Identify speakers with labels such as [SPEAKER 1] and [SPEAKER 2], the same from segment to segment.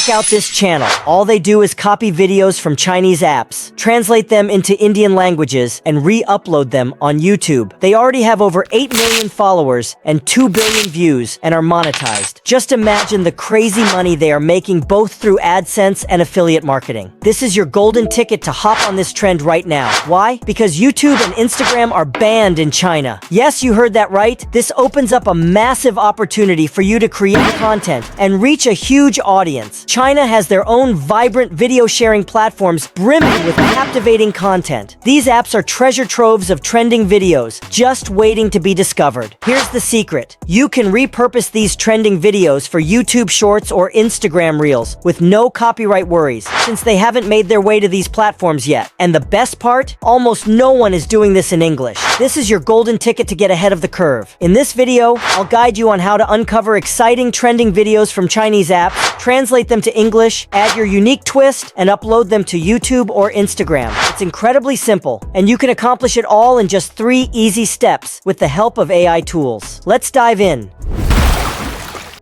[SPEAKER 1] Check out this channel. All they do is copy videos from Chinese apps, translate them into Indian languages, and re-upload them on YouTube. They already have over 8 million followers and 2 billion views and are monetized. Just imagine the crazy money they are making both through AdSense and affiliate marketing. This is your golden ticket to hop on this trend right now. Why? Because YouTube and Instagram are banned in China. Yes, you heard that right. This opens up a massive opportunity for you to create content and reach a huge audience. China has their own vibrant video sharing platforms brimming with captivating content. These apps are treasure troves of trending videos, just waiting to be discovered. Here's the secret. You can repurpose these trending videos for YouTube Shorts or Instagram Reels with no copyright worries, since they haven't made their way to these platforms yet. And the best part? Almost no one is doing this in English. This is your golden ticket to get ahead of the curve. In this video, I'll guide you on how to uncover exciting trending videos from Chinese apps, translate them to English, add your unique twist, and upload them to YouTube or Instagram. It's incredibly simple, and you can accomplish it all in just 3 easy steps with the help of AI tools. Let's dive in.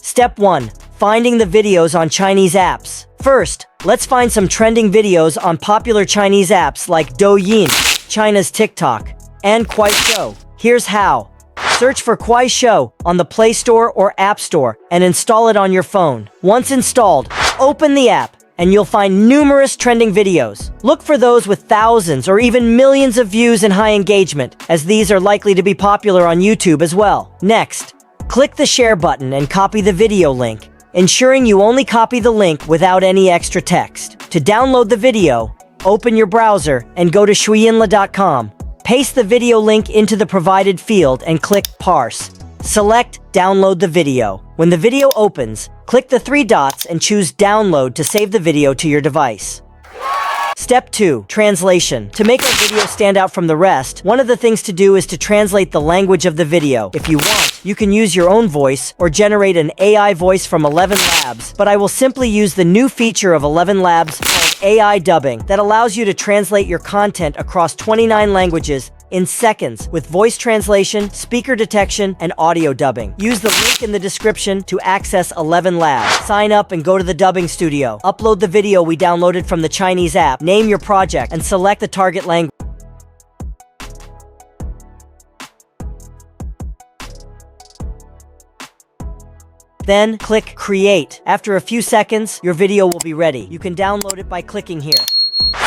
[SPEAKER 1] Step 1. Finding the videos on Chinese apps. First, let's find some trending videos on popular Chinese apps like Douyin, China's TikTok, and Kuaishou. Here's how. Search for Kuaishou on the Play Store or App Store and install it on your phone. Once installed, open the app and you'll find numerous trending videos. Look for those with thousands or even millions of views and high engagement, as these are likely to be popular on YouTube as well. Next, click the share button and copy the video link, ensuring you only copy the link without any extra text. To download the video, open your browser and go to 𝐕𝐈𝐑𝐓𝐔𝐎. Paste the video link into the provided field and click Parse. Select Download the video. When the video opens, click the 3 dots and choose Download to save the video to your device. Step 2. Translation. To make our video stand out from the rest, one of the things to do is to translate the language of the video. If you want, you can use your own voice or generate an AI voice from Elevenlabs, but I will simply use the new feature of Elevenlabs called AI dubbing that allows you to translate your content across 29 languages in seconds with voice translation, speaker detection, and audio dubbing. Use the link in the description to access Elevenlabs. Sign up and go to the dubbing studio. Upload the video we downloaded from the Chinese app, name your project, and select the target language. Then click Create. After a few seconds, your video will be ready. You can download it by clicking here.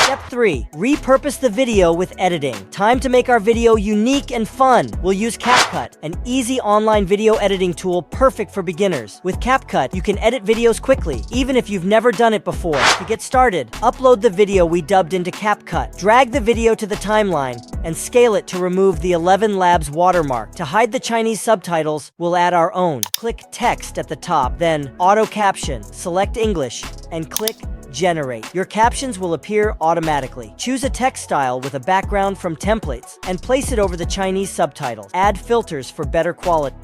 [SPEAKER 1] Step 3. Repurpose the video with editing. Time to make our video unique and fun. We'll use CapCut, an easy online video editing tool perfect for beginners. With CapCut, you can edit videos quickly, even if you've never done it before. To get started, upload the video we dubbed into CapCut. Drag the video to the timeline and scale it to remove the Elevenlabs watermark. To hide the Chinese subtitles, we'll add our own. Click Text at the top, then Auto Caption. Select English and click Generate. Your captions will appear automatically. Choose a text style with a background from templates and place it over the Chinese subtitles. Add filters for better quality.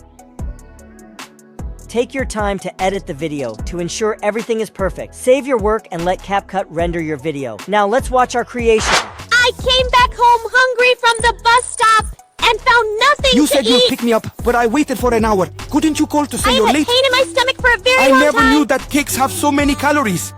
[SPEAKER 1] Take your time to edit the video to ensure everything is perfect. Save your work and let CapCut render your video. Now let's watch our creation.
[SPEAKER 2] I came back home hungry from the bus stop and found nothing to eat.
[SPEAKER 3] You said you'd pick me up, but I waited for an hour. Couldn't you call to say you're
[SPEAKER 2] I had
[SPEAKER 3] late?
[SPEAKER 2] pain in my stomach for a very
[SPEAKER 3] I
[SPEAKER 2] long
[SPEAKER 3] never
[SPEAKER 2] time.
[SPEAKER 3] knew that cakes have so many calories.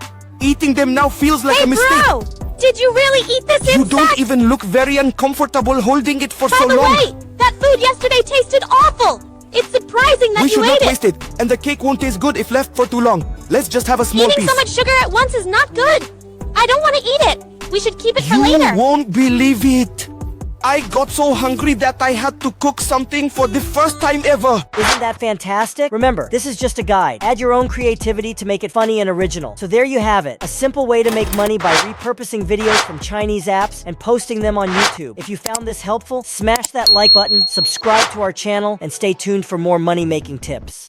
[SPEAKER 3] Eating them now feels like
[SPEAKER 2] Hey
[SPEAKER 3] a mistake.
[SPEAKER 2] bro, did you really eat this
[SPEAKER 3] You
[SPEAKER 2] insect?
[SPEAKER 3] don't even look very uncomfortable holding it for
[SPEAKER 2] By
[SPEAKER 3] so
[SPEAKER 2] the
[SPEAKER 3] long.
[SPEAKER 2] way, that food yesterday tasted awful. It's surprising that
[SPEAKER 3] We
[SPEAKER 2] you
[SPEAKER 3] should
[SPEAKER 2] ate
[SPEAKER 3] not
[SPEAKER 2] it.
[SPEAKER 3] waste it, and the cake won't taste good if left for too long. Let's just have a small
[SPEAKER 2] Eating
[SPEAKER 3] piece.
[SPEAKER 2] so much sugar at once is not good. I don't want to eat it. We should keep it for
[SPEAKER 3] You
[SPEAKER 2] later.
[SPEAKER 3] won't believe it. I got so hungry that I had to cook something for the first time ever.
[SPEAKER 1] Isn't that fantastic? Remember, this is just a guide. Add your own creativity to make it funny and original. So there you have it. A simple way to make money by repurposing videos from Chinese apps and posting them on YouTube. If you found this helpful, smash that like button, subscribe to our channel, and stay tuned for more money-making tips.